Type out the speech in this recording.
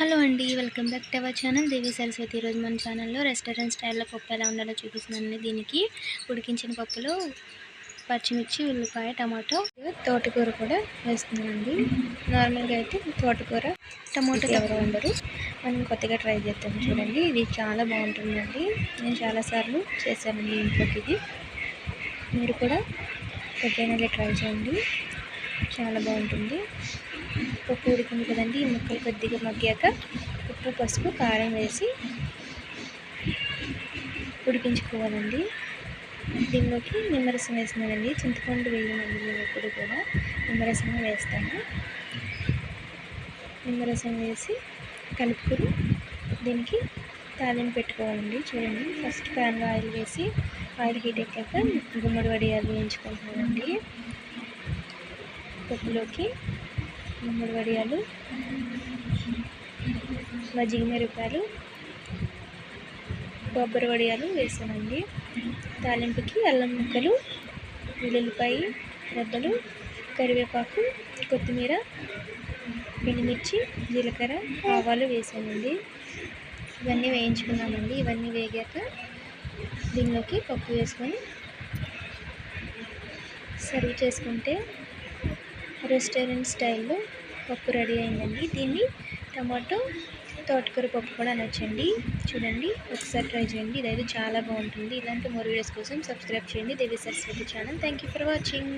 Hello అండి, welcome back to our channel Devi Saraswati. ఈరోజు మన ఛానల్లో రెస్టారెంట్ స్టైల్లో పప్పు ఎలా ఉండాలో చూపిస్తున్నానండి. దీనికి ఉడికించిన పప్పులో పచ్చిమిర్చి, ఉల్లిపాయ, టమాటో, తోటకూర కూడా వేస్తున్నానండి. నార్మల్గా అయితే తోటకూర టమాటో ఎవరు ఉండరు, మనం కొత్తగా ట్రై చేద్దాం. చూడండి, ఇది చాలా బాగుంటుందండి. నేను చాలాసార్లు చేశానండి ఇంట్లోకి. ఇది మీరు కూడా ఎప్పుడైనా ట్రై చేయండి, చాలా బాగుంటుంది. పప్పు ఉడికింది కదండి, ఈ ముక్కలు కొద్దిగా మగ్గాక ఉప్పు, పసుపు, కారం వేసి ఉడికించుకోవాలండి. దీనిలోకి నిమ్మరసం వేస్తున్నానండి. చింతపండు వేయమండి, మేము ఎప్పుడు కూడా నిమ్మరసం వేస్తాము. నిమ్మరసం వేసి కలుపుకొని దీనికి తాలింపు పెట్టుకోవాలండి. చూడండి, ఫస్ట్ ప్యాన్లో ఆయిల్ వేసి ఆయిల్ హీట్ ఎక్కాక గుమ్మడి వడియాలు వేయించుకుంటున్నానండి. పప్పులోకి గుమ్మడి వడియాలు, మజ్జిగ మిరపకాయలు, కొబ్బరి వడియాలు వేసానండి. తాలింపుకి అల్లం ముక్కలు, వెల్లుల్లిపాయ రెబ్బలు, కరివేపాకు, కొత్తిమీర, ఎండుమిర్చి, జీలకర్ర, ఆవాలు వేసానండి. ఇవన్నీ వేయించుకున్నామండి. ఇవన్నీ వేగాక దీనిలోకి పప్పు వేసుకొని సర్వ్ చేసుకుంటే రెస్టారెంట్ స్టైల్లో పప్పు రెడీ అయిందండి. దీన్ని టమాటో, తోటకూర పప్పు కూడా అనొచ్చండి. చూడండి, ఒకసారి ట్రై చేయండి. ఇదైతే చాలా బాగుంటుంది. ఇలాంటి మోర్ వీడియోస్ కోసం సబ్స్క్రైబ్ చేయండి Devi Saraswati channel. Thank you for watching.